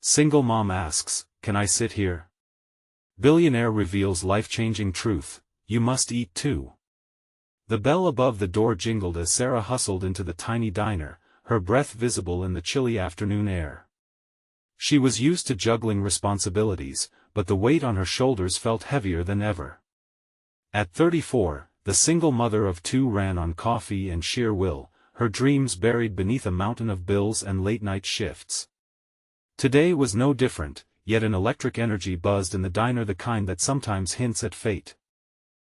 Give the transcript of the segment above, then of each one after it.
Single mom asks, "Can I sit here?" Billionaire reveals life-changing truth, "You must eat too." The bell above the door jingled as Sara hustled into the tiny diner, her breath visible in the chilly afternoon air. She was used to juggling responsibilities, but the weight on her shoulders felt heavier than ever. At 34, the single mother of two ran on coffee and sheer will, her dreams buried beneath a mountain of bills and late-night shifts. Today was no different, yet an electric energy buzzed in the diner, the kind that sometimes hints at fate.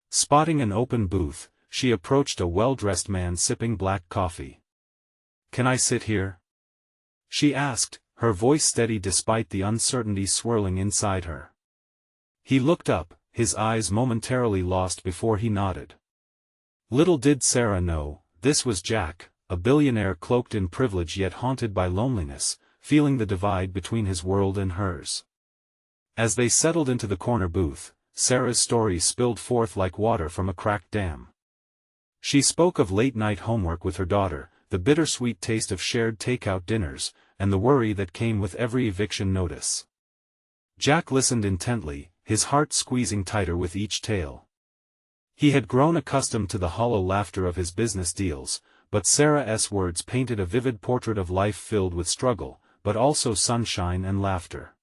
Spotting an open booth, she approached a well-dressed man sipping black coffee. "Can I sit here?" she asked, her voice steady despite the uncertainty swirling inside her. He looked up, his eyes momentarily lost before he nodded. Little did Sara know, this was Jack, a billionaire cloaked in privilege yet haunted by loneliness, feeling the divide between his world and hers. As they settled into the corner booth, Sara's story spilled forth like water from a cracked dam. She spoke of late-night homework with her daughter, the bittersweet taste of shared takeout dinners, and the worry that came with every eviction notice. Jack listened intently, his heart squeezing tighter with each tale. He had grown accustomed to the hollow laughter of his business deals, but Sara's words painted a vivid portrait of life filled with struggle, but also sunshine and laughter.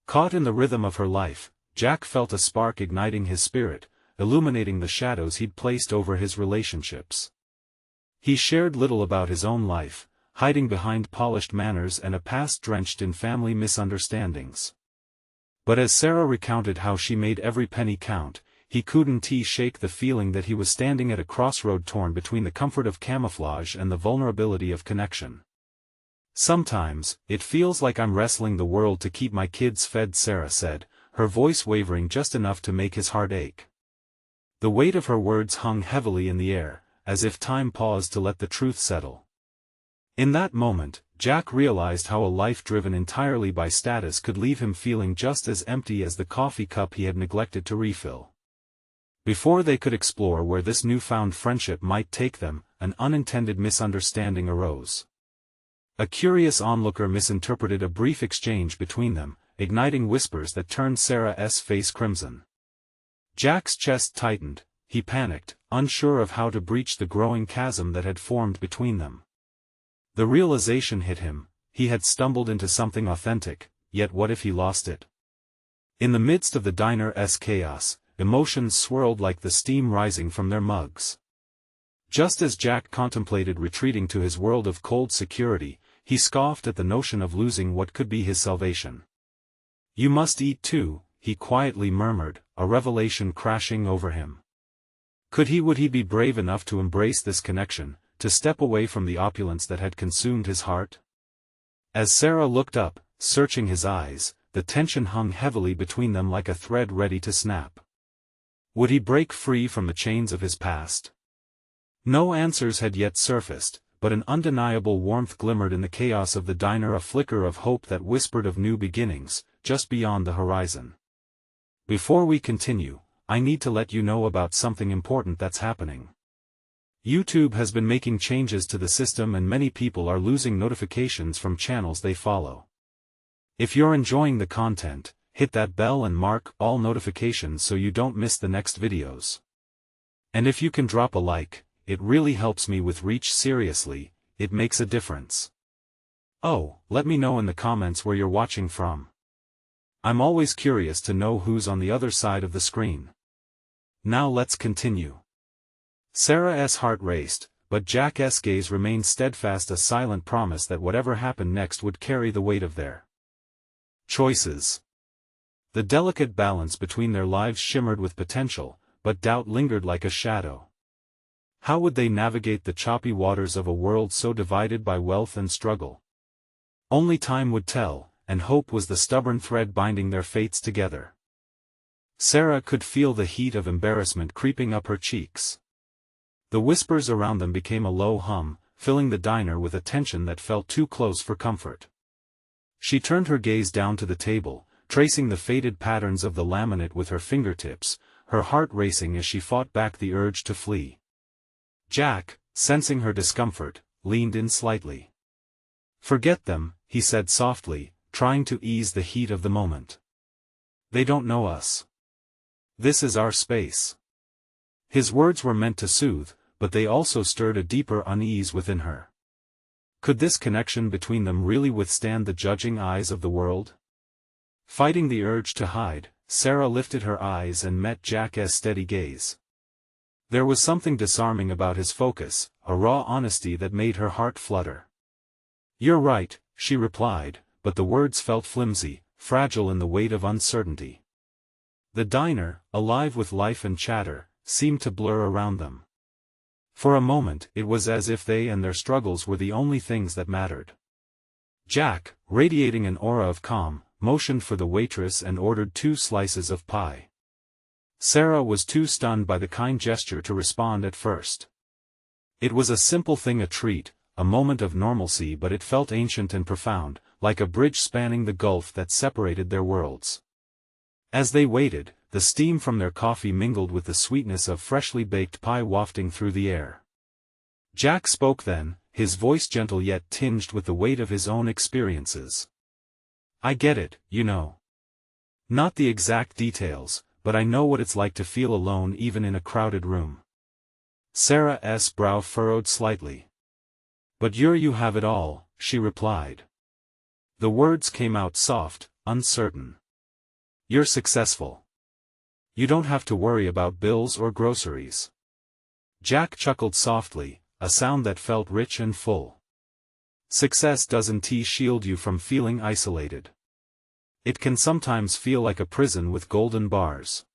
Caught in the rhythm of her life, Jack felt a spark igniting his spirit, illuminating the shadows he'd placed over his relationships. He shared little about his own life, hiding behind polished manners and a past drenched in family misunderstandings. But as Sara recounted how she made every penny count, he couldn't shake the feeling that he was standing at a crossroad torn between the comfort of camouflage and the vulnerability of connection. "Sometimes, it feels like I'm wrestling the world to keep my kids fed," Sara said, her voice wavering just enough to make his heart ache. The weight of her words hung heavily in the air, as if time paused to let the truth settle. In that moment, Jack realized how a life driven entirely by status could leave him feeling just as empty as the coffee cup he had neglected to refill. Before they could explore where this newfound friendship might take them, an unintended misunderstanding arose. A curious onlooker misinterpreted a brief exchange between them, igniting whispers that turned Sara's face crimson. Jack's chest tightened, he panicked, unsure of how to breach the growing chasm that had formed between them. The realization hit him, he had stumbled into something authentic, yet what if he lost it? In the midst of the diner's chaos, emotions swirled like the steam rising from their mugs. Just as Jack contemplated retreating to his world of cold security, he scoffed at the notion of losing what could be his salvation. "You must eat too," he quietly murmured, a revelation crashing over him. Would he be brave enough to embrace this connection, to step away from the opulence that had consumed his heart? As Sara looked up, searching his eyes, the tension hung heavily between them like a thread ready to snap. Would he break free from the chains of his past? No answers had yet surfaced, but an undeniable warmth glimmered in the chaos of the diner, a flicker of hope that whispered of new beginnings, just beyond the horizon. Before we continue, I need to let you know about something important that's happening. YouTube has been making changes to the system and many people are losing notifications from channels they follow. If you're enjoying the content, hit that bell and mark all notifications so you don't miss the next videos. And if you can drop a like, it really helps me with reach. Seriously, it makes a difference. Oh, let me know in the comments where you're watching from. I'm always curious to know who's on the other side of the screen. Now let's continue. Sara's heart raced, but Jack's gaze remained steadfast, a silent promise that whatever happened next would carry the weight of their choices. The delicate balance between their lives shimmered with potential, but doubt lingered like a shadow. How would they navigate the choppy waters of a world so divided by wealth and struggle? Only time would tell, and hope was the stubborn thread binding their fates together. Sara could feel the heat of embarrassment creeping up her cheeks. The whispers around them became a low hum, filling the diner with a tension that felt too close for comfort. She turned her gaze down to the table, tracing the faded patterns of the laminate with her fingertips, her heart racing as she fought back the urge to flee. Jack, sensing her discomfort, leaned in slightly. "Forget them," he said softly, trying to ease the heat of the moment. They don't know us. This is our space. His words were meant to soothe, but they also stirred a deeper unease within her. Could this connection between them really withstand the judging eyes of the world? Fighting the urge to hide, Sara lifted her eyes and met Jack's steady gaze. There was something disarming about his focus, a raw honesty that made her heart flutter. "You're right," she replied, but the words felt flimsy, fragile in the weight of uncertainty. The diner, alive with life and chatter, seemed to blur around them. For a moment it was as if they and their struggles were the only things that mattered. Jack, radiating an aura of calm, motioned for the waitress and ordered 2 slices of pie. Sara was too stunned by the kind gesture to respond at first. It was a simple thing, a treat, a moment of normalcy, but it felt ancient and profound, like a bridge spanning the gulf that separated their worlds. As they waited, the steam from their coffee mingled with the sweetness of freshly baked pie wafting through the air. Jack spoke then, his voice gentle yet tinged with the weight of his own experiences. "I get it, you know. Not the exact details, but I know what it's like to feel alone even in a crowded room." Sara's brow furrowed slightly. "But you have it all," she replied. The words came out soft, uncertain. "You're successful. You don't have to worry about bills or groceries." Jack chuckled softly, a sound that felt rich and full. "Success doesn't shield you from feeling isolated. It can sometimes feel like a prison with golden bars."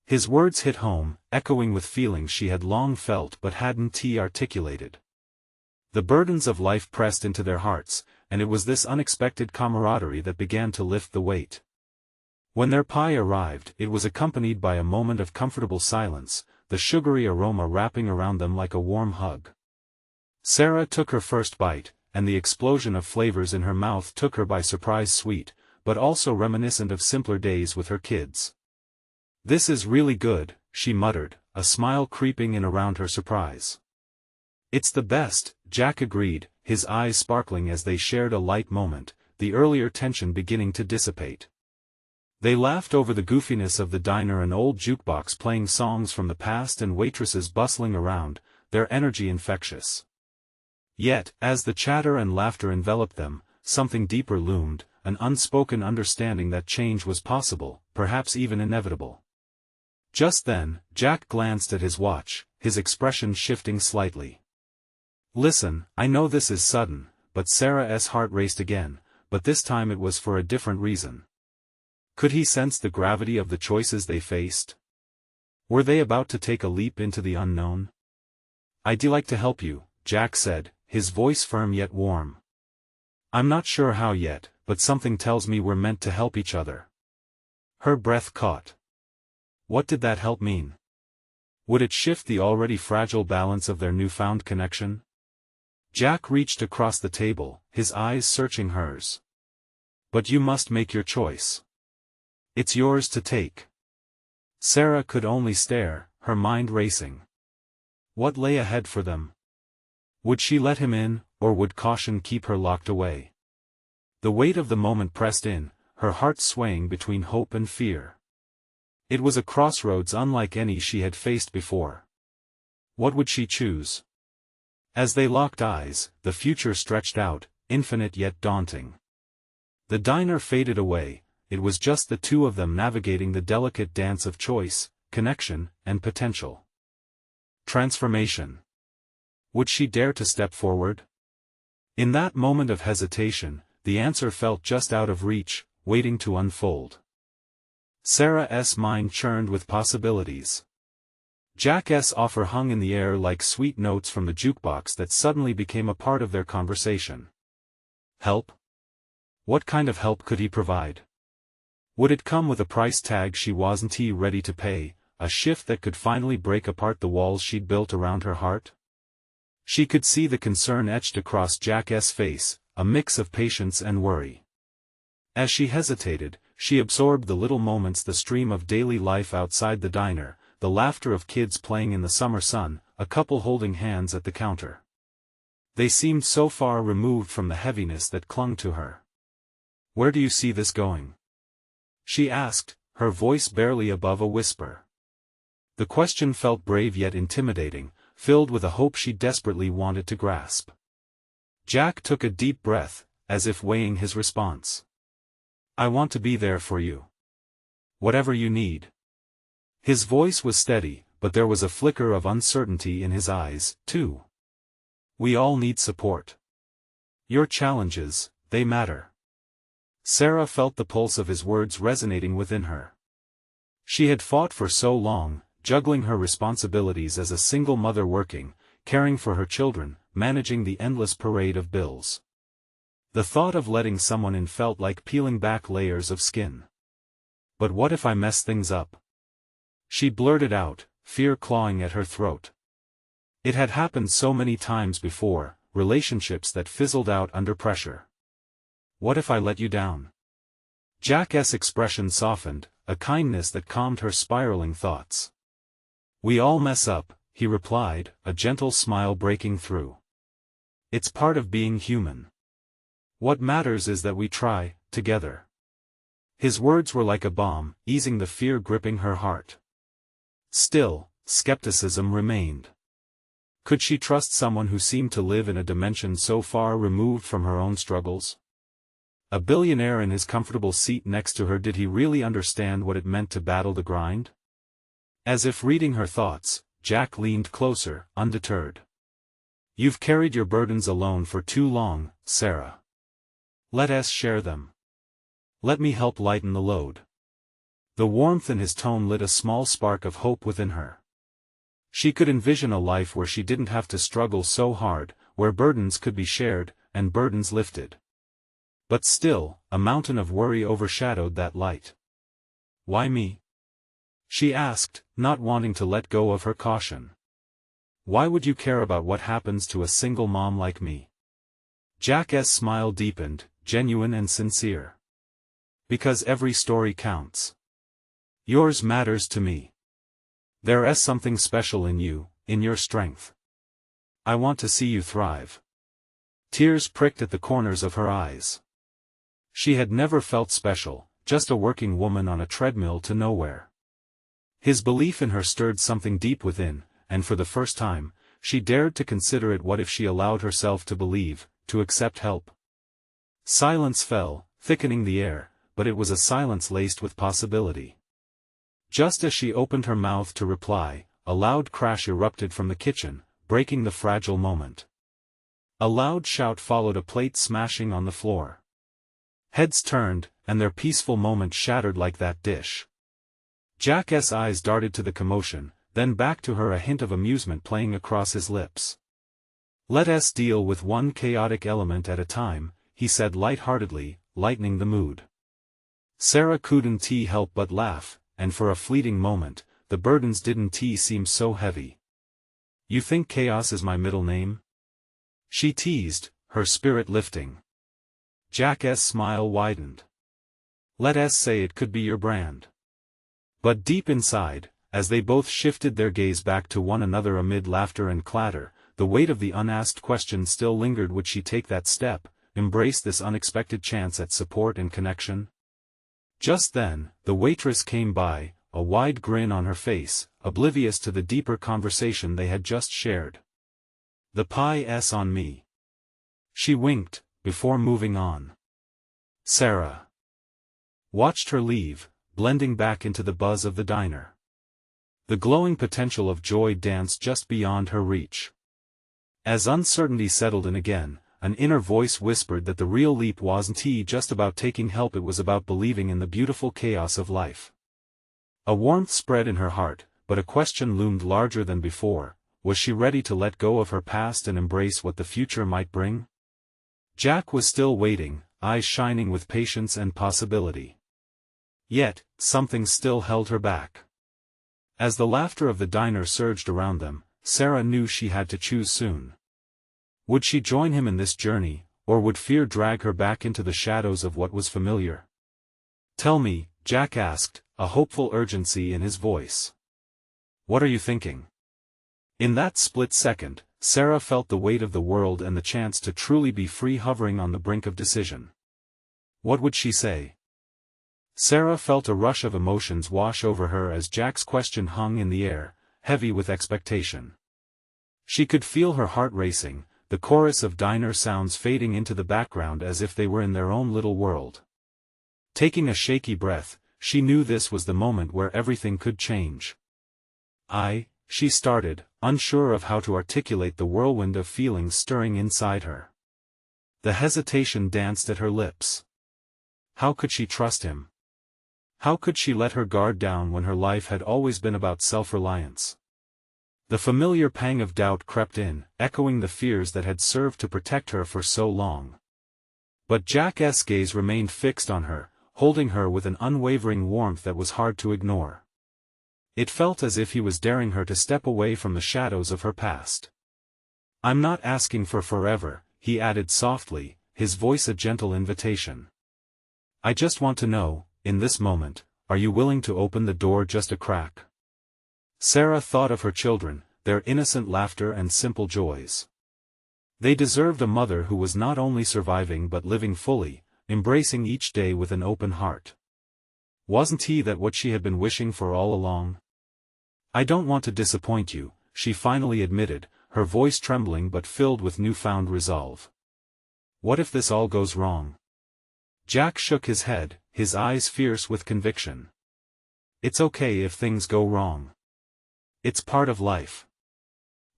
His words hit home, echoing with feelings she had long felt but hadn't articulated. The burdens of life pressed into their hearts, and it was this unexpected camaraderie that began to lift the weight. When their pie arrived, it was accompanied by a moment of comfortable silence, the sugary aroma wrapping around them like a warm hug. Sara took her first bite, and the explosion of flavors in her mouth took her by surprise, sweet, but also reminiscent of simpler days with her kids. "This is really good," she muttered, a smile creeping in around her surprise. "It's the best," Jack agreed, his eyes sparkling as they shared a light moment, the earlier tension beginning to dissipate. They laughed over the goofiness of the diner, an old jukebox playing songs from the past and waitresses bustling around, their energy infectious. Yet, as the chatter and laughter enveloped them, something deeper loomed, an unspoken understanding that change was possible, perhaps even inevitable. Just then, Jack glanced at his watch, his expression shifting slightly. "Listen, I know this is sudden," but Sara's heart raced again, but this time it was for a different reason. Could he sense the gravity of the choices they faced? Were they about to take a leap into the unknown? "I'd like to help you," Jack said, his voice firm yet warm. "I'm not sure how yet, but something tells me we're meant to help each other." Her breath caught. What did that help mean? Would it shift the already fragile balance of their newfound connection? Jack reached across the table, his eyes searching hers. "But you must make your choice. It's yours to take." Sara could only stare, her mind racing. What lay ahead for them? Would she let him in, or would caution keep her locked away? The weight of the moment pressed in, her heart swaying between hope and fear. It was a crossroads unlike any she had faced before. What would she choose? As they locked eyes, the future stretched out, infinite yet daunting. The diner faded away. It was just the two of them navigating the delicate dance of choice, connection, and potential. Transformation. Would she dare to step forward? In that moment of hesitation, the answer felt just out of reach, waiting to unfold. Sara's mind churned with possibilities. Jack's offer hung in the air like sweet notes from the jukebox that suddenly became a part of their conversation. Help? What kind of help could he provide? Would it come with a price tag she wasn't ready to pay, a shift that could finally break apart the walls she'd built around her heart? She could see the concern etched across Jack's face, a mix of patience and worry. As she hesitated, she absorbed the little moments, the stream of daily life outside the diner, the laughter of kids playing in the summer sun, a couple holding hands at the counter. They seemed so far removed from the heaviness that clung to her. Where do you see this going? She asked, her voice barely above a whisper. The question felt brave yet intimidating, filled with a hope she desperately wanted to grasp. Jack took a deep breath, as if weighing his response. I want to be there for you. Whatever you need. His voice was steady, but there was a flicker of uncertainty in his eyes, too. We all need support. Your challenges, they matter. Sara felt the pulse of his words resonating within her. She had fought for so long, juggling her responsibilities as a single mother working, caring for her children, managing the endless parade of bills. The thought of letting someone in felt like peeling back layers of skin. But what if I mess things up? She blurted out, fear clawing at her throat. It had happened so many times before, relationships that fizzled out under pressure. What if I let you down? Jack's expression softened, a kindness that calmed her spiraling thoughts. We all mess up, he replied, a gentle smile breaking through. It's part of being human. What matters is that we try, together. His words were like a balm, easing the fear gripping her heart. Still, skepticism remained. Could she trust someone who seemed to live in a dimension so far removed from her own struggles? A billionaire in his comfortable seat next to her, did he really understand what it meant to battle the grind? As if reading her thoughts, Jack leaned closer, undeterred. You've carried your burdens alone for too long, Sara. Let us share them. Let me help lighten the load. The warmth in his tone lit a small spark of hope within her. She could envision a life where she didn't have to struggle so hard, where burdens could be shared, and burdens lifted. But still, a mountain of worry overshadowed that light. Why me? She asked, not wanting to let go of her caution. Why would you care about what happens to a single mom like me? Jack's smile deepened, genuine and sincere. Because every story counts. Yours matters to me. There's something special in you, in your strength. I want to see you thrive. Tears pricked at the corners of her eyes. She had never felt special, just a working woman on a treadmill to nowhere. His belief in her stirred something deep within, and for the first time, she dared to consider it. What if she allowed herself to believe, to accept help? Silence fell, thickening the air, but it was a silence laced with possibility. Just as she opened her mouth to reply, a loud crash erupted from the kitchen, breaking the fragile moment. A loud shout followed, a plate smashing on the floor. Heads turned, and their peaceful moment shattered like that dish. Jack's eyes darted to the commotion, then back to her, a hint of amusement playing across his lips. Let us deal with one chaotic element at a time, he said light-heartedly, lightening the mood. Sara couldn't help but laugh, and for a fleeting moment, the burdens didn't seem so heavy. You think chaos is my middle name? She teased, her spirit lifting. Jack's smile widened. Let us say it could be your brand. But deep inside, as they both shifted their gaze back to one another amid laughter and clatter, the weight of the unasked question still lingered. Would she take that step, embrace this unexpected chance at support and connection? Just then, the waitress came by, a wide grin on her face, oblivious to the deeper conversation they had just shared. The pie's on me. She winked, before moving on. Sara watched her leave, blending back into the buzz of the diner. The glowing potential of joy danced just beyond her reach. As uncertainty settled in again, an inner voice whispered that the real leap wasn't just about taking help, it was about believing in the beautiful chaos of life. A warmth spread in her heart, but a question loomed larger than before: was she ready to let go of her past and embrace what the future might bring? Jack was still waiting, eyes shining with patience and possibility. Yet, something still held her back. As the laughter of the diner surged around them, Sara knew she had to choose soon. Would she join him in this journey, or would fear drag her back into the shadows of what was familiar? Tell me, Jack asked, a hopeful urgency in his voice. What are you thinking? In that split second, Sara felt the weight of the world and the chance to truly be free hovering on the brink of decision. What would she say? Sara felt a rush of emotions wash over her as Jack's question hung in the air, heavy with expectation. She could feel her heart racing, the chorus of diner sounds fading into the background as if they were in their own little world. Taking a shaky breath, she knew this was the moment where everything could change. She started, unsure of how to articulate the whirlwind of feelings stirring inside her. The hesitation danced at her lips. How could she trust him? How could she let her guard down when her life had always been about self-reliance? The familiar pang of doubt crept in, echoing the fears that had served to protect her for so long. But Jack's gaze remained fixed on her, holding her with an unwavering warmth that was hard to ignore. It felt as if he was daring her to step away from the shadows of her past. "I'm not asking for forever," he added softly, his voice a gentle invitation. "I just want to know, in this moment, are you willing to open the door just a crack?" Sara thought of her children, their innocent laughter and simple joys. They deserved a mother who was not only surviving but living fully, embracing each day with an open heart. Wasn't that what she had been wishing for all along? "I don't want to disappoint you," she finally admitted, her voice trembling but filled with newfound resolve. "What if this all goes wrong?" Jack shook his head, his eyes fierce with conviction. "It's okay if things go wrong. It's part of life.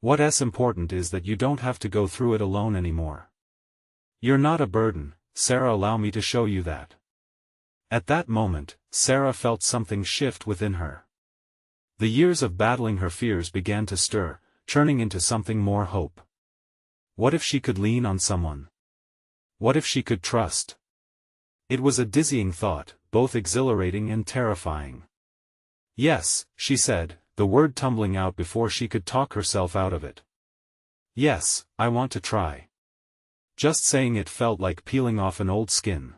What's important is that you don't have to go through it alone anymore. You're not a burden, Sara. Allow me to show you that." At that moment, Sara felt something shift within her. The years of battling her fears began to stir, turning into something more hope. What if she could lean on someone? What if she could trust? It was a dizzying thought, both exhilarating and terrifying. "Yes," she said, the word tumbling out before she could talk herself out of it. "Yes, I want to try." Just saying it felt like peeling off an old skin.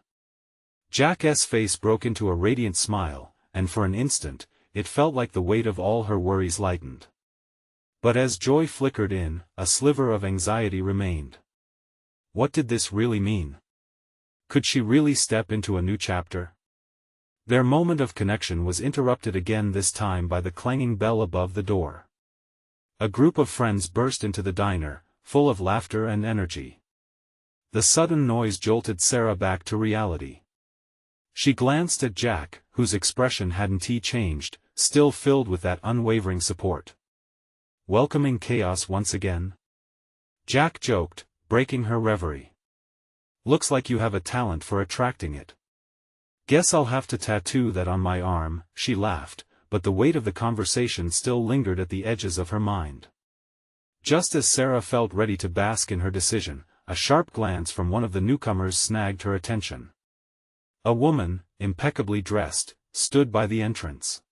Jack's face broke into a radiant smile, and for an instant, it felt like the weight of all her worries lightened. But as joy flickered in, a sliver of anxiety remained. What did this really mean? Could she really step into a new chapter? Their moment of connection was interrupted again, this time by the clanging bell above the door. A group of friends burst into the diner, full of laughter and energy. The sudden noise jolted Sara back to reality. She glanced at Jack, whose expression hadn't changed, still filled with that unwavering support. "Welcoming chaos once again?" Jack joked, breaking her reverie. "Looks like you have a talent for attracting it." "Guess I'll have to tattoo that on my arm," she laughed, but the weight of the conversation still lingered at the edges of her mind. Just as Sara felt ready to bask in her decision, a sharp glance from one of the newcomers snagged her attention. A woman, impeccably dressed, stood by the entrance.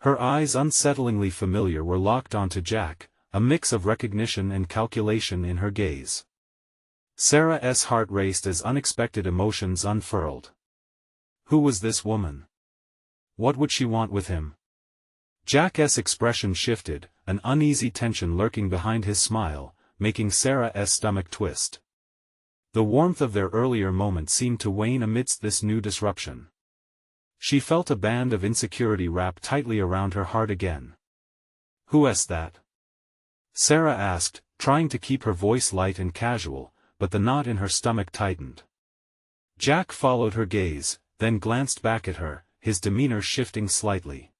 Her eyes, unsettlingly familiar, were locked onto Jack, a mix of recognition and calculation in her gaze. Sara's heart raced as unexpected emotions unfurled. Who was this woman? What would she want with him? Jack's expression shifted, an uneasy tension lurking behind his smile, making Sara's stomach twist. The warmth of their earlier moment seemed to wane amidst this new disruption. She felt a band of insecurity wrap tightly around her heart again. "Who's that?" Sara asked, trying to keep her voice light and casual, but the knot in her stomach tightened. Jack followed her gaze, then glanced back at her, his demeanor shifting slightly.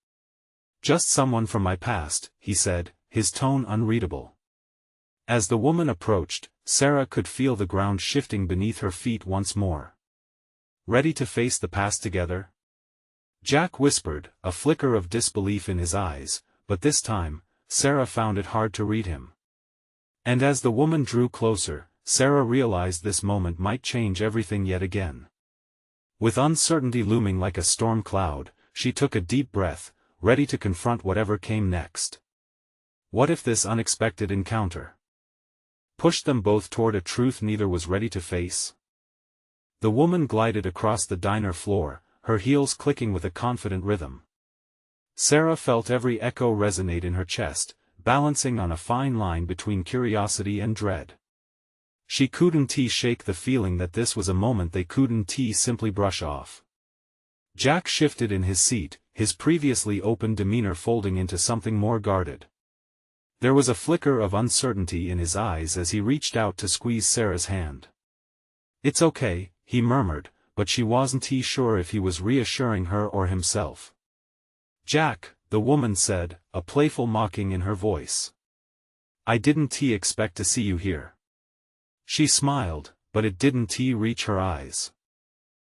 "Just someone from my past," he said, his tone unreadable. As the woman approached, Sara could feel the ground shifting beneath her feet once more. "Ready to face the past together?" Jack whispered, a flicker of disbelief in his eyes, but this time, Sara found it hard to read him. And as the woman drew closer, Sara realized this moment might change everything yet again. With uncertainty looming like a storm cloud, she took a deep breath, ready to confront whatever came next. What if this unexpected encounter pushed them both toward a truth neither was ready to face? The woman glided across the diner floor, her heels clicking with a confident rhythm. Sara felt every echo resonate in her chest, balancing on a fine line between curiosity and dread. She couldn't shake the feeling that this was a moment they couldn't simply brush off. Jack shifted in his seat, his previously open demeanor folding into something more guarded. There was a flicker of uncertainty in his eyes as he reached out to squeeze Sara's hand. "It's okay," he murmured, but she wasn't sure if he was reassuring her or himself. "Jack," the woman said, a playful mocking in her voice. "I didn't expect to see you here." She smiled, but it didn't reach her eyes.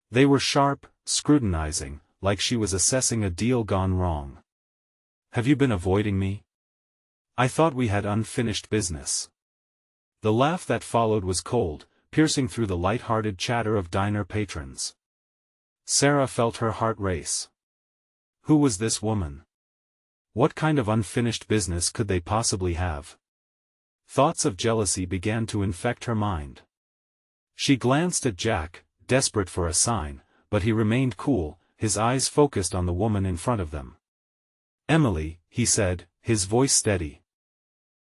They were sharp, scrutinizing, like she was assessing a deal gone wrong. "Have you been avoiding me? I thought we had unfinished business." The laugh that followed was cold, piercing through the light-hearted chatter of diner patrons. Sara felt her heart race. Who was this woman? What kind of unfinished business could they possibly have? Thoughts of jealousy began to infect her mind. She glanced at Jack, desperate for a sign, but he remained cool, his eyes focused on the woman in front of them. "Emily," he said, his voice steady.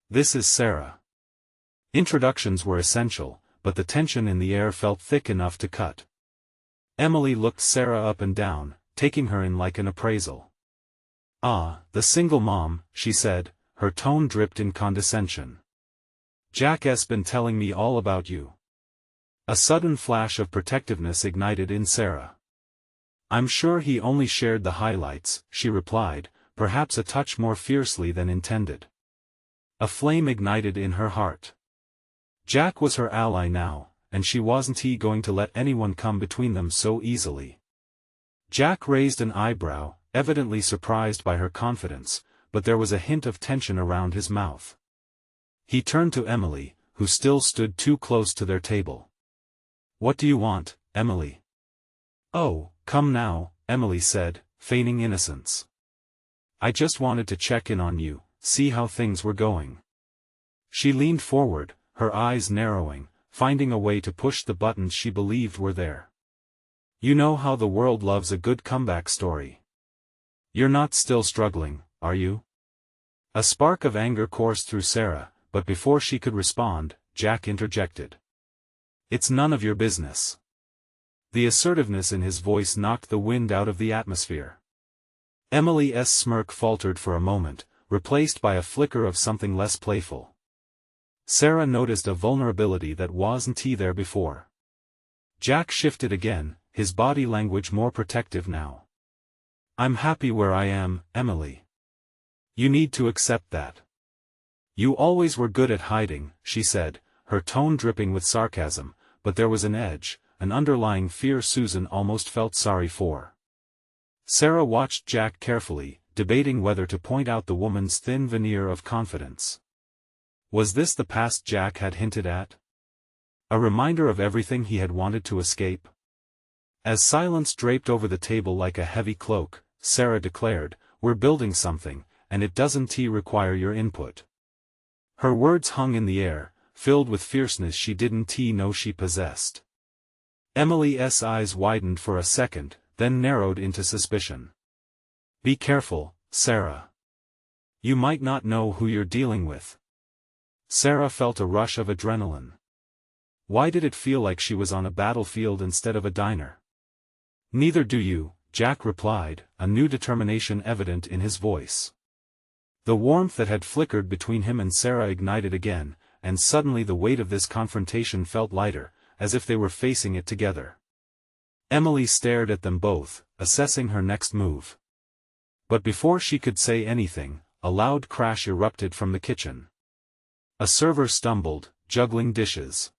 "This is Sara." Introductions were essential, but the tension in the air felt thick enough to cut. Emily looked Sara up and down, taking her in like an appraisal. "Ah, the single mom," she said, her tone dripped in condescension. "Jack's been telling me all about you." A sudden flash of protectiveness ignited in Sara. "I'm sure he only shared the highlights," she replied, perhaps a touch more fiercely than intended. A flame ignited in her heart. Jack was her ally now, and she wasn't going to let anyone come between them so easily. Jack raised an eyebrow, evidently surprised by her confidence, but there was a hint of tension around his mouth. He turned to Emily, who still stood too close to their table. "What do you want, Emily?" "Oh, come now," Emily said, feigning innocence. "I just wanted to check in on you, see how things were going." She leaned forward, her eyes narrowing, finding a way to push the buttons she believed were there. "You know how the world loves a good comeback story. You're not still struggling, are you?" A spark of anger coursed through Sara, but before she could respond, Jack interjected. "It's none of your business." The assertiveness in his voice knocked the wind out of the atmosphere. Emily's smirk faltered for a moment, replaced by a flicker of something less playful. Sara noticed a vulnerability that wasn't there before. Jack shifted again, his body language more protective now. "I'm happy where I am, Emily. You need to accept that." "You always were good at hiding," she said, her tone dripping with sarcasm, but there was an edge, an underlying fear Susan almost felt sorry for. Sara watched Jack carefully, debating whether to point out the woman's thin veneer of confidence. Was this the past Jack had hinted at? A reminder of everything he had wanted to escape? As silence draped over the table like a heavy cloak, Sara declared, "We're building something, and it doesn't require your input." Her words hung in the air, filled with fierceness she didn't know she possessed. Emily's eyes widened for a second, then narrowed into suspicion. "Be careful, Sara. You might not know who you're dealing with." Sara felt a rush of adrenaline. Why did it feel like she was on a battlefield instead of a diner? "Neither do you," Jack replied, a new determination evident in his voice. The warmth that had flickered between him and Sara ignited again, and suddenly the weight of this confrontation felt lighter, as if they were facing it together. Emily stared at them both, assessing her next move. But before she could say anything, a loud crash erupted from the kitchen. A server stumbled, juggling dishes.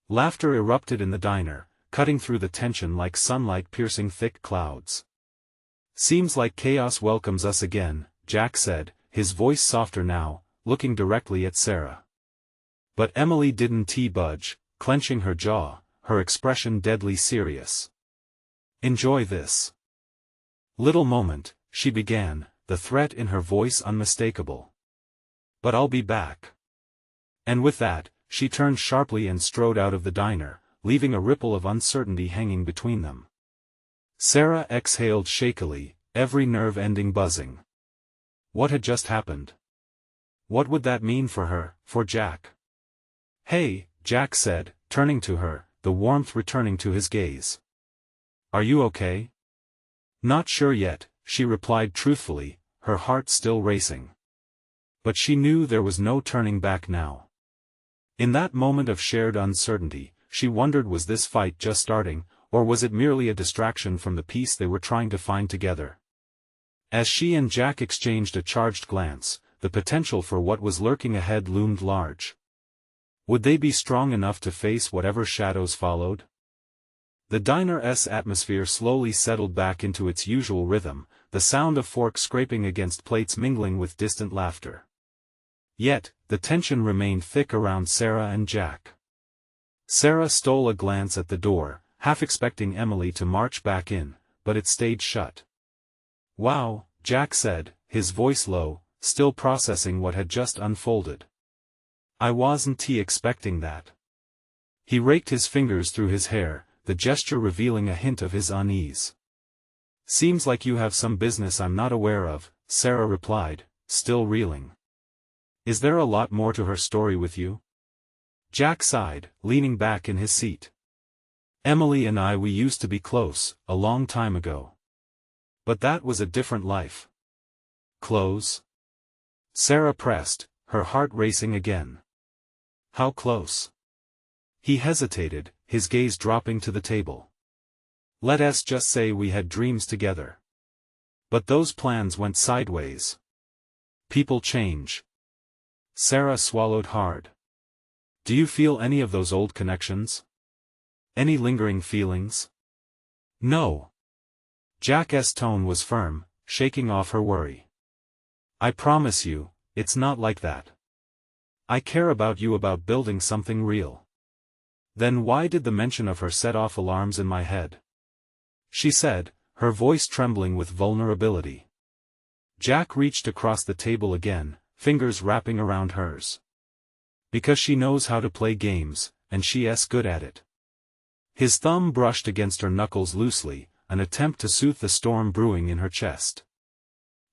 Laughter erupted in the diner, cutting through the tension like sunlight piercing thick clouds. "Seems like chaos welcomes us again," Jack said, his voice softer now, looking directly at Sara. But Emily didn't budge, clenching her jaw, her expression deadly serious. "Enjoy this little moment," she began, the threat in her voice unmistakable. "But I'll be back." And with that, she turned sharply and strode out of the diner, leaving a ripple of uncertainty hanging between them. Sara exhaled shakily, every nerve ending buzzing. What had just happened? What would that mean for her, for Jack? "Hey, Jack said, turning to her, the warmth returning to his gaze. Are you okay? Not sure yet, she replied truthfully, her heart still racing. But she knew there was no turning back now. In that moment of shared uncertainty, she wondered, was this fight just starting, or was it merely a distraction from the peace they were trying to find together? As she and Jack exchanged a charged glance, the potential for what was lurking ahead loomed large. Would they be strong enough to face whatever shadows followed? The diner's atmosphere slowly settled back into its usual rhythm, the sound of forks scraping against plates mingling with distant laughter. Yet, the tension remained thick around Sara and Jack. Sara stole a glance at the door, half expecting Emily to march back in, but it stayed shut. Wow, Jack said, his voice low, still processing what had just unfolded. I wasn't expecting that. He raked his fingers through his hair, the gesture revealing a hint of his unease. Seems like you have some business I'm not aware of, Sara replied, still reeling. Is there a lot more to her story with you? Jack sighed, leaning back in his seat. Emily and we used to be close, a long time ago. But that was a different life. Close? Sara pressed, her heart racing again. How close? He hesitated, his gaze dropping to the table. Let us just say we had dreams together. But those plans went sideways. People change. Sara swallowed hard. Do you feel any of those old connections? Any lingering feelings? No. Jack's tone was firm, shaking off her worry. I promise you, it's not like that. I care about you, about building something real. Then why did the mention of her set off alarms in my head? She said, her voice trembling with vulnerability. Jack reached across the table again, fingers wrapping around hers. Because she knows how to play games, and she's good at it. His thumb brushed against her knuckles loosely, an attempt to soothe the storm brewing in her chest.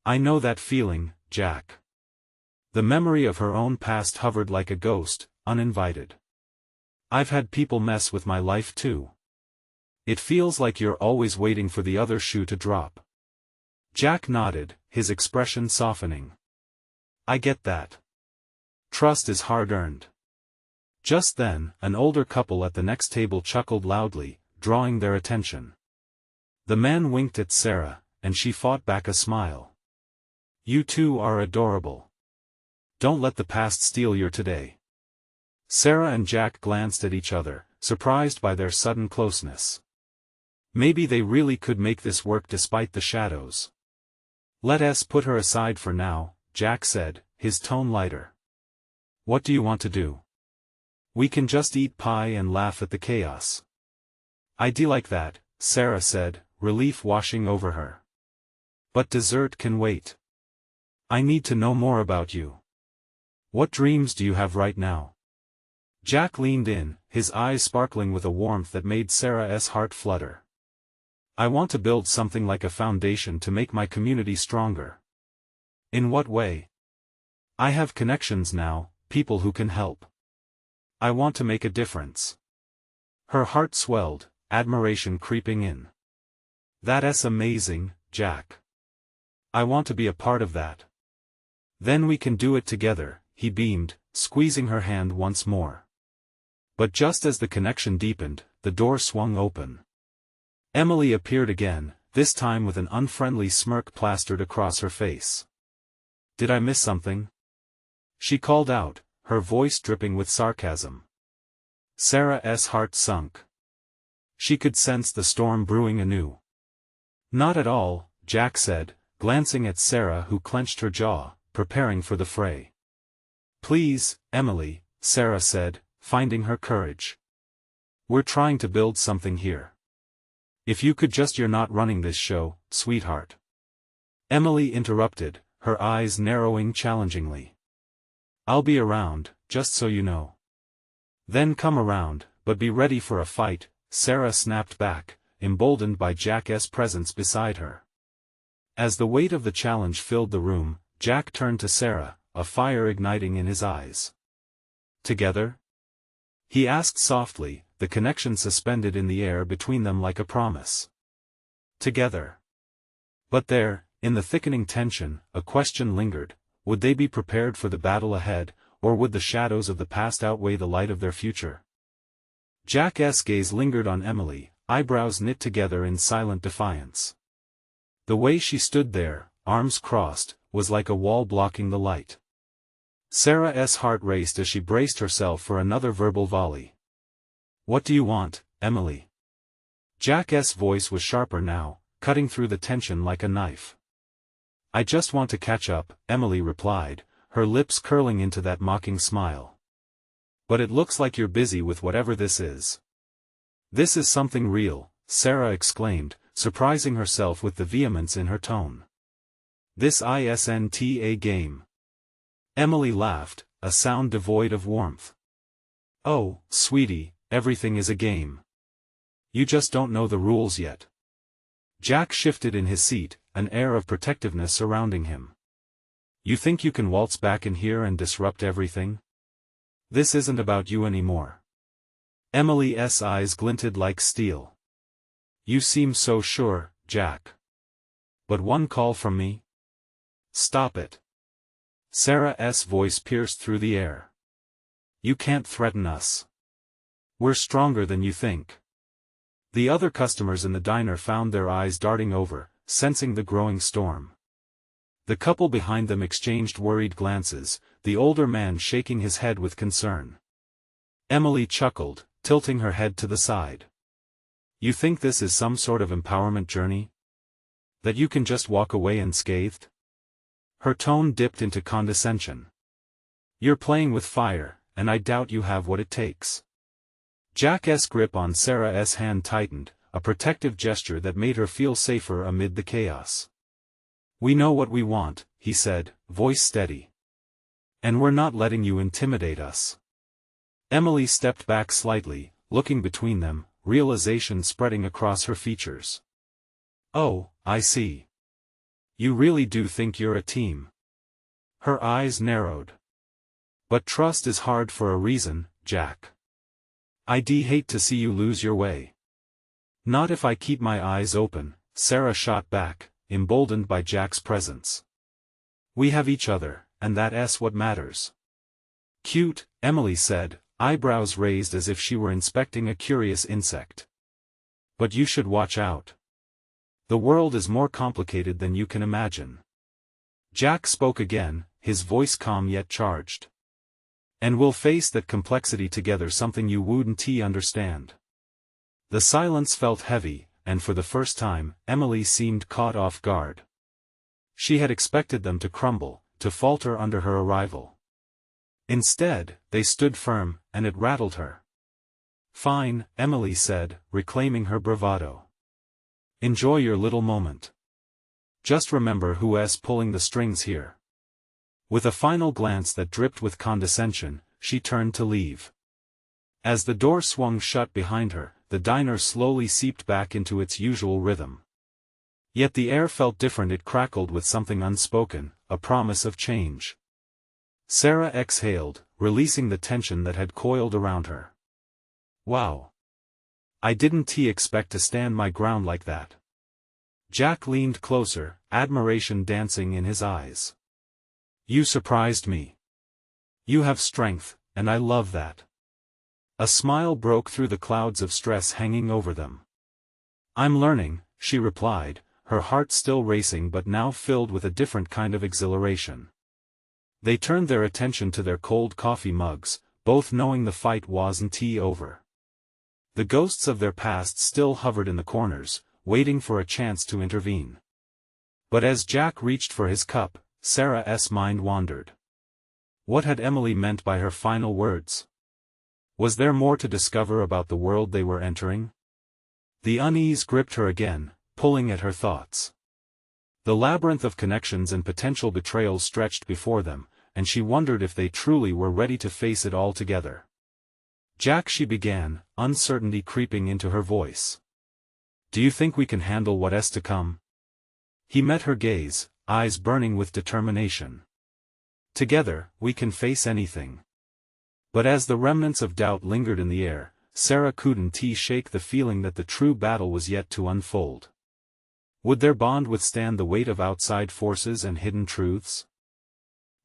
I know that feeling, Jack. The memory of her own past hovered like a ghost, uninvited. I've had people mess with my life too. It feels like you're always waiting for the other shoe to drop. Jack nodded, his expression softening. I get that. Trust is hard-earned. Just then, an older couple at the next table chuckled loudly, drawing their attention. The man winked at Sara, and she fought back a smile. You two are adorable. Don't let the past steal your today. Sara and Jack glanced at each other, surprised by their sudden closeness. Maybe they really could make this work despite the shadows. Let us put her aside for now, Jack said, his tone lighter. What do you want to do? We can just eat pie and laugh at the chaos. I'd like that, Sara said, relief washing over her. But dessert can wait. I need to know more about you. What dreams do you have right now? Jack leaned in, his eyes sparkling with a warmth that made Sara's heart flutter. I want to build something like a foundation to make my community stronger. In what way? I have connections now, people who can help. I want to make a difference. Her heart swelled, admiration creeping in. That's amazing, Jack. I want to be a part of that. Then we can do it together, he beamed, squeezing her hand once more. But just as the connection deepened, the door swung open. Emily appeared again, this time with an unfriendly smirk plastered across her face. Did I miss something? She called out, her voice dripping with sarcasm. Sara's heart sunk. She could sense the storm brewing anew. Not at all, Jack said, glancing at Sara who clenched her jaw, preparing for the fray. Please, Emily, Sara said, finding her courage. We're trying to build something here. If you could just, you're not running this show, sweetheart. Emily interrupted, her eyes narrowing challengingly. I'll be around, just so you know. Then come around, but be ready for a fight, Sara snapped back, emboldened by Jack's presence beside her. As the weight of the challenge filled the room, Jack turned to Sara, a fire igniting in his eyes. Together? He asked softly, the connection suspended in the air between them like a promise. Together. But there, in the thickening tension, a question lingered: would they be prepared for the battle ahead, or would the shadows of the past outweigh the light of their future? Jack's gaze lingered on Emily, eyebrows knit together in silent defiance. The way she stood there, arms crossed, was like a wall blocking the light. Sara's heart raced as she braced herself for another verbal volley. "What do you want, Emily?" Jack's voice was sharper now, cutting through the tension like a knife. "I just want to catch up," Emily replied, her lips curling into that mocking smile. "But it looks like you're busy with whatever this is." "This is something real," Sara exclaimed, surprising herself with the vehemence in her tone. "This isn't a game." Emily laughed, a sound devoid of warmth. "Oh, sweetie, everything is a game. You just don't know the rules yet." Jack shifted in his seat, an air of protectiveness surrounding him. "You think you can waltz back in here and disrupt everything? This isn't about you anymore." Emily's eyes glinted like steel. "You seem so sure, Jack. But one call from me?" "Stop it." Sara's voice pierced through the air. "You can't threaten us. We're stronger than you think." The other customers in the diner found their eyes darting over, sensing the growing storm. The couple behind them exchanged worried glances, the older man shaking his head with concern. Emily chuckled, tilting her head to the side. "You think this is some sort of empowerment journey? That you can just walk away unscathed?" Her tone dipped into condescension. "You're playing with fire, and I doubt you have what it takes." Jack's grip on Sara's hand tightened, a protective gesture that made her feel safer amid the chaos. "We know what we want," he said, voice steady. "And we're not letting you intimidate us." Emily stepped back slightly, looking between them, realization spreading across her features. "Oh, I see. You really do think you're a team." Her eyes narrowed. "But trust is hard for a reason, Jack. I'd hate to see you lose your way." "Not if I keep my eyes open," Sara shot back, emboldened by Jack's presence. "We have each other, and that's what matters." "Cute," Emily said, eyebrows raised as if she were inspecting a curious insect. "But you should watch out. The world is more complicated than you can imagine." Jack spoke again, his voice calm yet charged. "And we'll face that complexity together, something you wouldn't understand." The silence felt heavy, and for the first time, Emily seemed caught off guard. She had expected them to crumble, to falter under her arrival. Instead, they stood firm, and it rattled her. "Fine," Emily said, reclaiming her bravado. "Enjoy your little moment. Just remember who's pulling the strings here." With a final glance that dripped with condescension, she turned to leave. As the door swung shut behind her, the diner slowly seeped back into its usual rhythm. Yet the air felt different, it crackled with something unspoken, a promise of change. Sara exhaled, releasing the tension that had coiled around her. "Wow. I didn't expect to stand my ground like that." Jack leaned closer, admiration dancing in his eyes. "You surprised me. You have strength, and I love that." A smile broke through the clouds of stress hanging over them. "I'm learning," she replied, her heart still racing but now filled with a different kind of exhilaration. They turned their attention to their cold coffee mugs, both knowing the fight wasn't over. The ghosts of their past still hovered in the corners, waiting for a chance to intervene. But as Jack reached for his cup, Sara's mind wandered. What had Emily meant by her final words? Was there more to discover about the world they were entering? The unease gripped her again, pulling at her thoughts. The labyrinth of connections and potential betrayals stretched before them, and she wondered if they truly were ready to face it all together. "Jack," she began, uncertainty creeping into her voice. "Do you think we can handle what's to come?" He met her gaze, eyes burning with determination. "Together, we can face anything." But as the remnants of doubt lingered in the air, Sara couldn't shake the feeling that the true battle was yet to unfold. Would their bond withstand the weight of outside forces and hidden truths?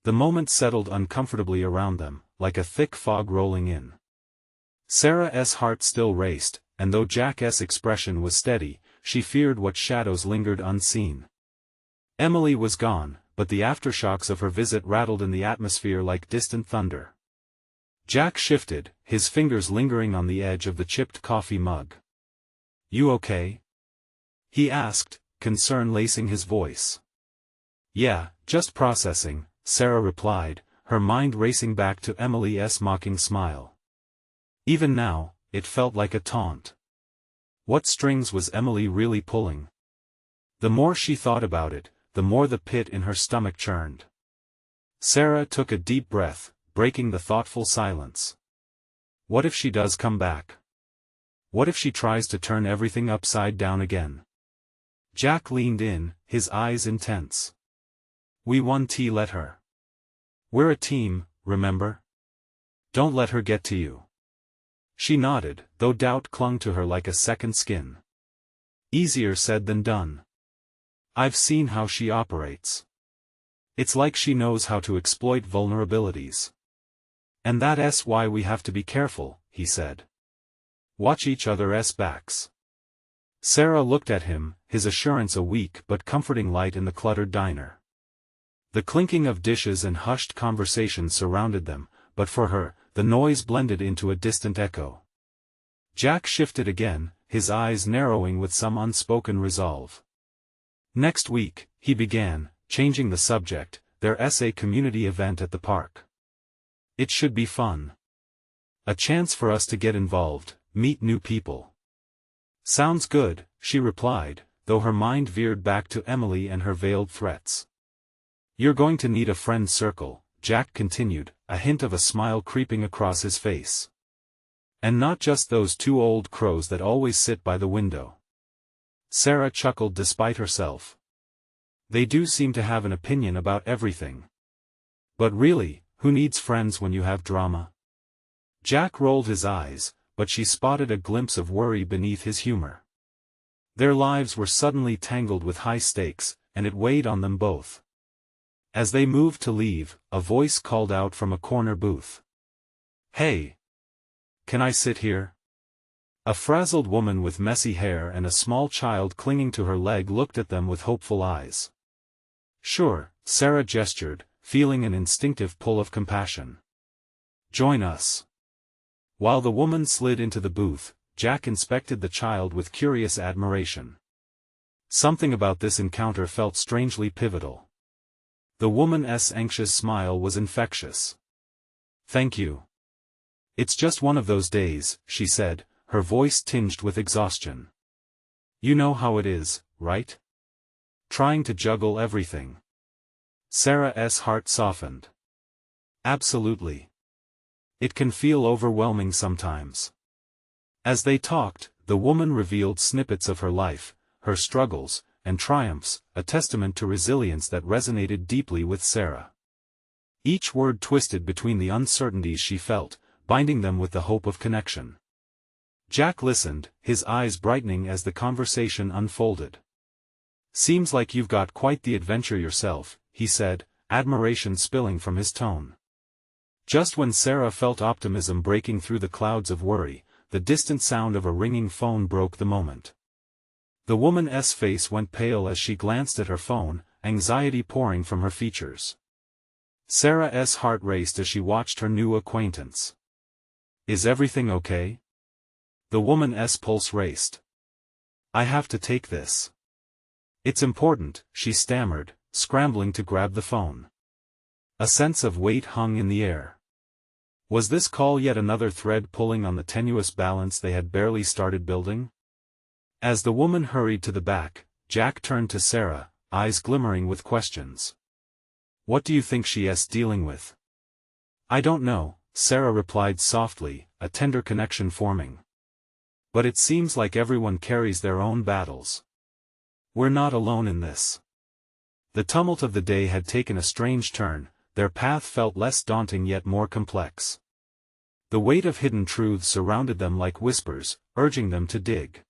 The moment settled uncomfortably around them, like a thick fog rolling in. Sara's heart still raced, and though Jack's expression was steady, she feared what shadows lingered unseen. Emily was gone, but the aftershocks of her visit rattled in the atmosphere like distant thunder. Jack shifted, his fingers lingering on the edge of the chipped coffee mug. "You okay?" he asked, concern lacing his voice. "Yeah, just processing," Sara replied, her mind racing back to Emily's mocking smile. Even now, it felt like a taunt. What strings was Emily really pulling? The more she thought about it, the more the pit in her stomach churned. Sara took a deep breath, breaking the thoughtful silence. What if she does come back? What if she tries to turn everything upside down again? Jack leaned in, his eyes intense. "We won't let her. We're a team, remember? Don't let her get to you." She nodded, though doubt clung to her like a second skin. "Easier said than done. I've seen how she operates. It's like she knows how to exploit vulnerabilities. And that's why we have to be careful," he said. "Watch each other's backs." Sara looked at him, his assurance a weak but comforting light in the cluttered diner. The clinking of dishes and hushed conversation surrounded them, but for her, the noise blended into a distant echo. Jack shifted again, his eyes narrowing with some unspoken resolve. "Next week," he began, changing the subject, "there's a community event at the park. It should be fun. A chance for us to get involved, meet new people." "Sounds good," she replied, though her mind veered back to Emily and her veiled threats. "You're going to need a friend circle," Jack continued, a hint of a smile creeping across his face. "And not just those two old crows that always sit by the window." Sara chuckled despite herself. "They do seem to have an opinion about everything. But really, who needs friends when you have drama?" Jack rolled his eyes, but she spotted a glimpse of worry beneath his humor. Their lives were suddenly tangled with high stakes, and it weighed on them both. As they moved to leave, a voice called out from a corner booth. "Hey! Can I sit here?" A frazzled woman with messy hair and a small child clinging to her leg looked at them with hopeful eyes. "Sure," Sara gestured, feeling an instinctive pull of compassion. "Join us." While the woman slid into the booth, Jack inspected the child with curious admiration. Something about this encounter felt strangely pivotal. The woman's anxious smile was infectious. "Thank you. It's just one of those days," she said, her voice tinged with exhaustion. "You know how it is, right? Trying to juggle everything." Sara's heart softened. "Absolutely. It can feel overwhelming sometimes." As they talked, the woman revealed snippets of her life, her struggles, and triumphs, a testament to resilience that resonated deeply with Sara. Each word twisted between the uncertainties she felt, binding them with the hope of connection. Jack listened, his eyes brightening as the conversation unfolded. "Seems like you've got quite the adventure yourself," he said, admiration spilling from his tone. Just when Sara felt optimism breaking through the clouds of worry, the distant sound of a ringing phone broke the moment. The woman's face went pale as she glanced at her phone, anxiety pouring from her features. Sara's heart raced as she watched her new acquaintance. "Is everything okay?" The woman's pulse raced. "I have to take this. It's important," she stammered, scrambling to grab the phone. A sense of weight hung in the air. Was this call yet another thread pulling on the tenuous balance they had barely started building? As the woman hurried to the back, Jack turned to Sara, eyes glimmering with questions. "What do you think she is dealing with?" "I don't know," Sara replied softly, a tender connection forming. "But it seems like everyone carries their own battles. We're not alone in this." The tumult of the day had taken a strange turn, their path felt less daunting yet more complex. The weight of hidden truths surrounded them like whispers, urging them to dig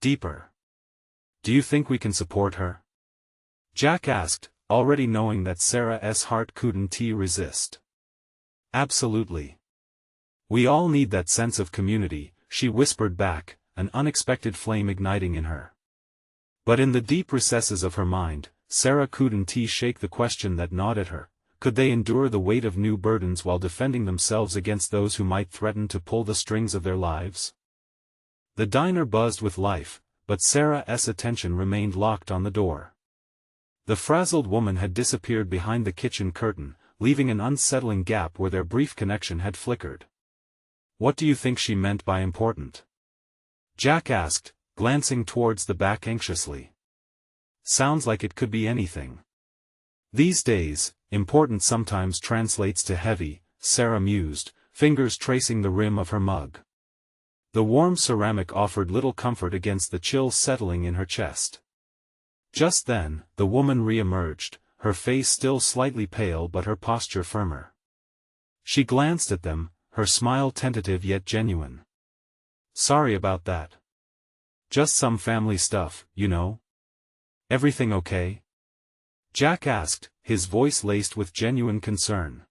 deeper. Do you think we can support her? Jack asked, already knowing that Sarah's heart couldn't resist. Absolutely. We all need that sense of community, she whispered back, an unexpected flame igniting in her. But in the deep recesses of her mind, Sara couldn't shake the question that gnawed at her: could they endure the weight of new burdens while defending themselves against those who might threaten to pull the strings of their lives? The diner buzzed with life, but Sarah's attention remained locked on the door. The frazzled woman had disappeared behind the kitchen curtain, leaving an unsettling gap where their brief connection had flickered. What do you think she meant by important? Jack asked, glancing towards the back anxiously. Sounds like it could be anything. These days, important sometimes translates to heavy, Sara mused, fingers tracing the rim of her mug. The warm ceramic offered little comfort against the chill settling in her chest. Just then, the woman re-emerged, her face still slightly pale but her posture firmer. She glanced at them, her smile tentative yet genuine. Sorry about that. Just some family stuff, you know. Everything okay? Jack asked, his voice laced with genuine concern.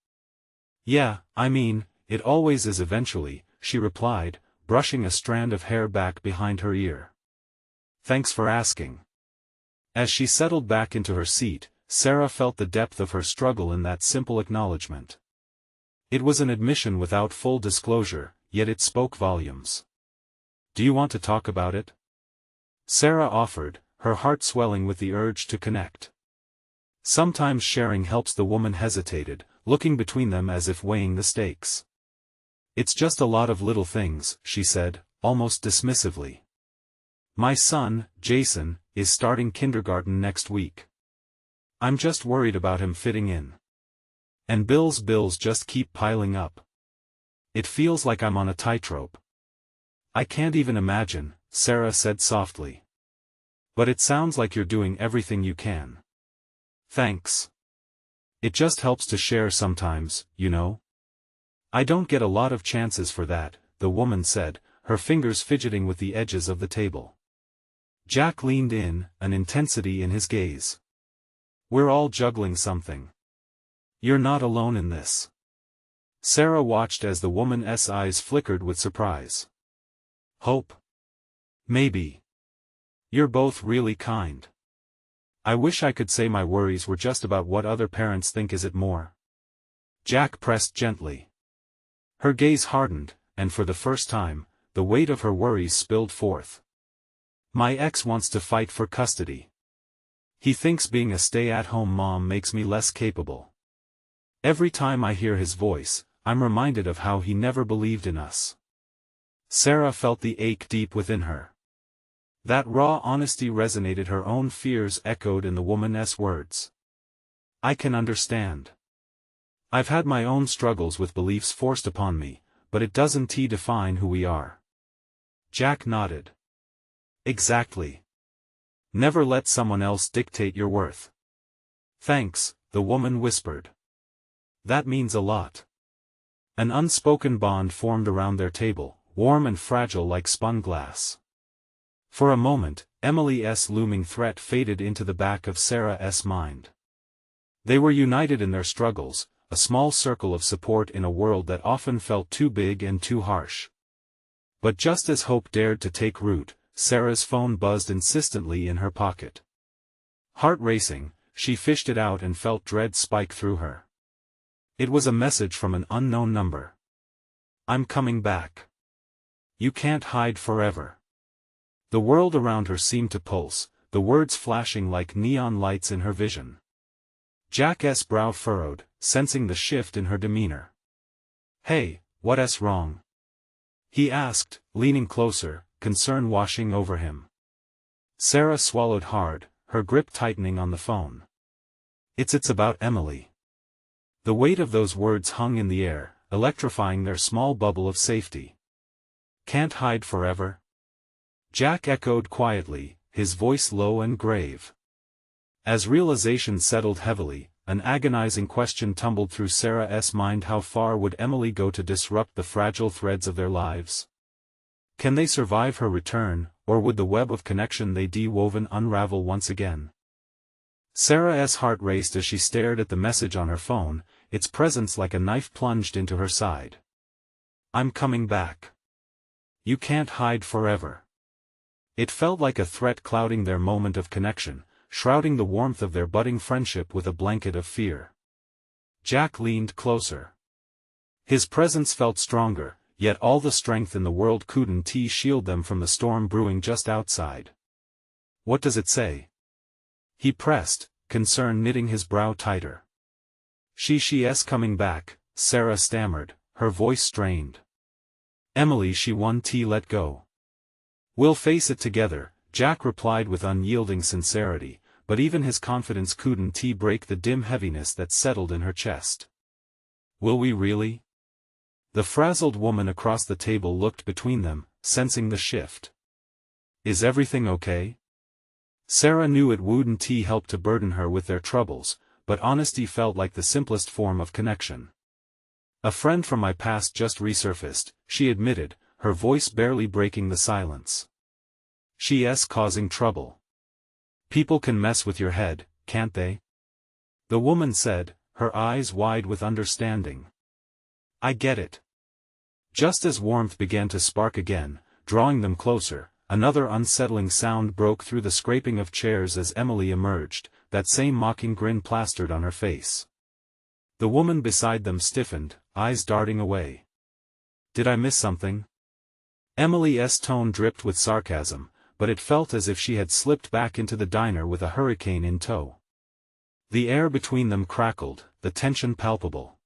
Yeah, I mean, it always is eventually, she replied, brushing a strand of hair back behind her ear. Thanks for asking. As she settled back into her seat, Sara felt the depth of her struggle in that simple acknowledgement. It was an admission without full disclosure, yet it spoke volumes. Do you want to talk about it? Sara offered, her heart swelling with the urge to connect. Sometimes sharing helps. The woman hesitated, looking between them as if weighing the stakes. It's just a lot of little things, she said, almost dismissively. My son, Jason, is starting kindergarten next week. I'm just worried about him fitting in. And bills just keep piling up. It feels like I'm on a tightrope. I can't even imagine, Sara said softly. But it sounds like you're doing everything you can. Thanks. It just helps to share sometimes, you know. I don't get a lot of chances for that, the woman said, her fingers fidgeting with the edges of the table. Jack leaned in, an intensity in his gaze. We're all juggling something. You're not alone in this. Sara watched as the woman's eyes flickered with surprise. Hope? Maybe. You're both really kind. I wish I could say my worries were just about what other parents think. Is it more? Jack pressed gently. Her gaze hardened, and for the first time, the weight of her worries spilled forth. My ex wants to fight for custody. He thinks being a stay-at-home mom makes me less capable. Every time I hear his voice, I'm reminded of how he never believed in us. Sara felt the ache deep within her. That raw honesty resonated. Her own fears echoed in the woman's words. I can understand. I've had my own struggles with beliefs forced upon me, but it doesn't define who we are. Jack nodded. Exactly. Never let someone else dictate your worth. Thanks, the woman whispered. That means a lot. An unspoken bond formed around their table, warm and fragile like spun glass. For a moment, Emily's looming threat faded into the back of Sarah's mind. They were united in their struggles, a small circle of support in a world that often felt too big and too harsh. But just as hope dared to take root, Sarah's phone buzzed insistently in her pocket. Heart racing, she fished it out and felt dread spike through her. It was a message from an unknown number. I'm coming back. You can't hide forever. The world around her seemed to pulse, the words flashing like neon lights in her vision. Jack's brow furrowed, sensing the shift in her demeanor. Hey, what's wrong? He asked, leaning closer, concern washing over him. Sara swallowed hard, her grip tightening on the phone. It's about Emily. The weight of those words hung in the air, electrifying their small bubble of safety. Can't hide forever? Jack echoed quietly, his voice low and grave. As realization settled heavily, an agonizing question tumbled through Sarah's mind: how far would Emily go to disrupt the fragile threads of their lives? Can they survive her return, or would the web of connection they'd woven unravel once again? Sarah's heart raced as she stared at the message on her phone, its presence like a knife plunged into her side. "I'm coming back. You can't hide forever." It felt like a threat clouding their moment of connection, shrouding the warmth of their budding friendship with a blanket of fear. Jack leaned closer. His presence felt stronger, yet all the strength in the world couldn't shield them from the storm brewing just outside. "What does it say?" he pressed, concern knitting his brow tighter. She's coming back," Sara stammered, her voice strained. "Emily, she won't let go. We'll face it together," Jack replied with unyielding sincerity, but even his confidence couldn't break the dim heaviness that settled in her chest. "Will we really?" The frazzled woman across the table looked between them, sensing the shift. "Is everything okay?" Sara knew it wouldn't help to burden her with their troubles, but honesty felt like the simplest form of connection. "A friend from my past just resurfaced," she admitted, her voice barely breaking the silence. "She's causing trouble." "People can mess with your head, can't they?" the woman said, her eyes wide with understanding. "I get it." Just as warmth began to spark again, drawing them closer, another unsettling sound broke through the scraping of chairs as Emily emerged, that same mocking grin plastered on her face. The woman beside them stiffened, eyes darting away. "Did I miss something?" Emily's tone dripped with sarcasm, but it felt as if she had slipped back into the diner with a hurricane in tow. The air between them crackled, the tension palpable.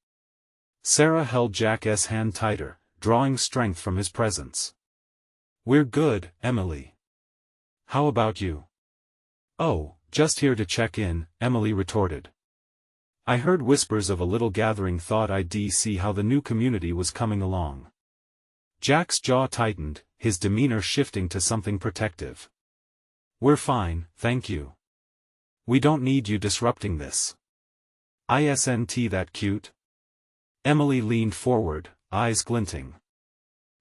Sara held Jack's hand tighter, drawing strength from his presence. "We're good, Emily. How about you?" "Oh, just here to check in," Emily retorted. "I heard whispers of a little gathering, thought I'd see how the new community was coming along." Jack's jaw tightened, his demeanor shifting to something protective. "We're fine, thank you. We don't need you disrupting this." "Isn't that cute?" Emily leaned forward, eyes glinting.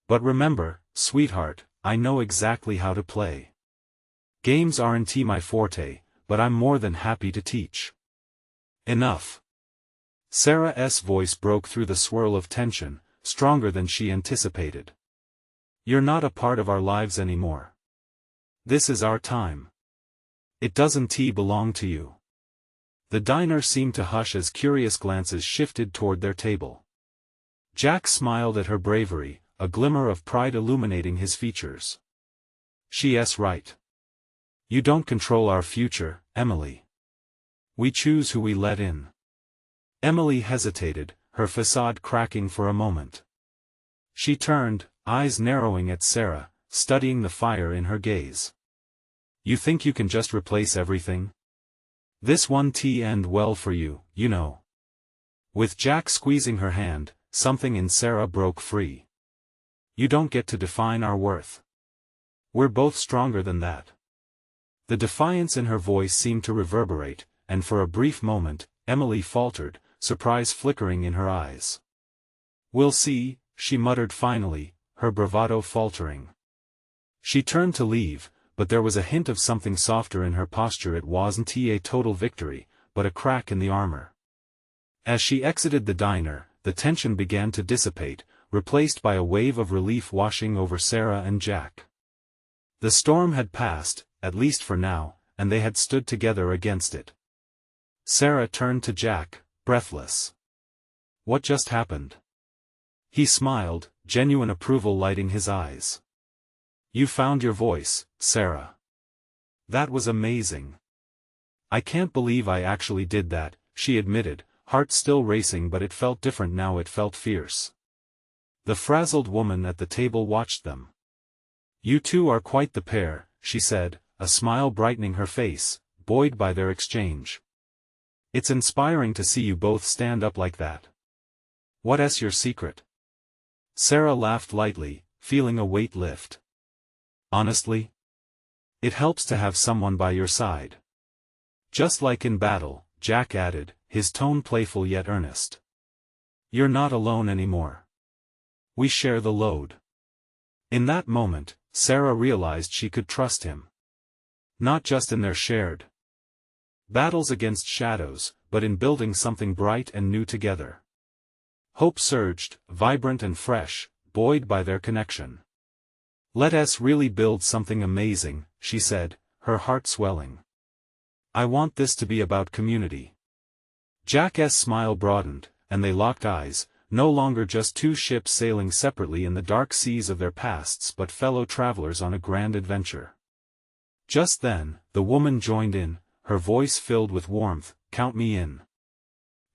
"But remember, sweetheart, I know exactly how to play. Games aren't my forte, but I'm more than happy to teach." "Enough." Sarah's voice broke through the swirl of tension, stronger than she anticipated. "You're not a part of our lives anymore. This is our time. It doesn't belong to you." The diner seemed to hush as curious glances shifted toward their table. Jack smiled at her bravery, a glimmer of pride illuminating his features. "She's right. You don't control our future, Emily. We choose who we let in." Emily hesitated, her facade cracking for a moment. She turned, eyes narrowing at Sara, studying the fire in her gaze. "You think you can just replace everything? This won't end well for you, you know." With Jack squeezing her hand, something in Sara broke free. "You don't get to define our worth. We're both stronger than that." The defiance in her voice seemed to reverberate, and for a brief moment, Emily faltered, surprise flickering in her eyes. "We'll see," she muttered finally, her bravado faltering. She turned to leave, but there was a hint of something softer in her posture. It wasn't a total victory, but a crack in the armor. As she exited the diner, the tension began to dissipate, replaced by a wave of relief washing over Sara and Jack. The storm had passed, at least for now, and they had stood together against it. Sara turned to Jack, breathless. "What just happened?" He smiled, genuine approval lighting his eyes. "You found your voice, Sara. That was amazing." "I can't believe I actually did that," she admitted, heart still racing, but it felt different now, it felt fierce. The frazzled woman at the table watched them. "You two are quite the pair," she said, a smile brightening her face, buoyed by their exchange. "It's inspiring to see you both stand up like that. What's your secret?" Sara laughed lightly, feeling a weight lift. "Honestly? It helps to have someone by your side. Just like in battle," Jack added, his tone playful yet earnest. "You're not alone anymore. We share the load." In that moment, Sara realized she could trust him. Not just in their shared battles against shadows, but in building something bright and new together. Hope surged, vibrant and fresh, buoyed by their connection. "Let us really build something amazing," she said, her heart swelling. "I want this to be about community." Jack's smile broadened, and they locked eyes, no longer just two ships sailing separately in the dark seas of their pasts but fellow travelers on a grand adventure. Just then, the woman joined in, her voice filled with warmth, "Count me in."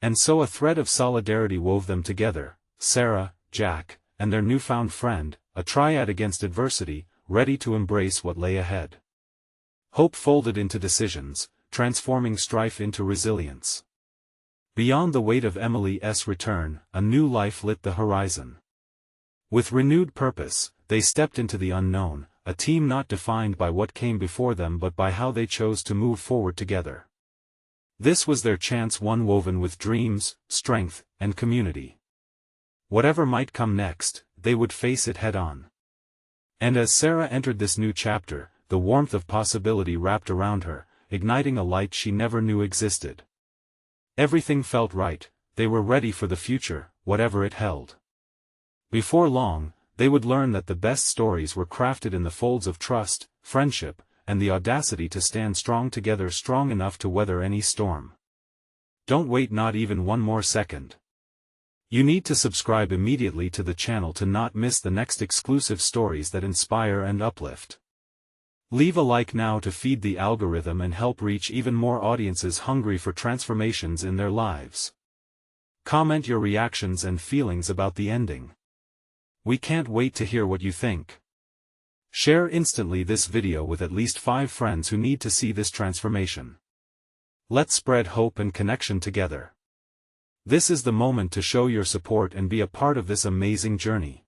And so a thread of solidarity wove them together, Sara, Jack, and their newfound friend, a triad against adversity, ready to embrace what lay ahead. Hope folded into decisions, transforming strife into resilience. Beyond the weight of Emily's return, a new life lit the horizon. With renewed purpose, they stepped into the unknown, a team not defined by what came before them but by how they chose to move forward together. This was their chance, one woven with dreams, strength, and community. Whatever might come next, they would face it head-on. And as Sara entered this new chapter, the warmth of possibility wrapped around her, igniting a light she never knew existed. Everything felt right, they were ready for the future, whatever it held. Before long, they would learn that the best stories were crafted in the folds of trust, friendship, and the audacity to stand strong together, strong enough to weather any storm. Don't wait not even one more second. You need to subscribe immediately to the channel to not miss the next exclusive stories that inspire and uplift. Leave a like now to feed the algorithm and help reach even more audiences hungry for transformations in their lives. Comment your reactions and feelings about the ending. We can't wait to hear what you think. Share instantly this video with at least 5 friends who need to see this transformation. Let's spread hope and connection together. This is the moment to show your support and be a part of this amazing journey.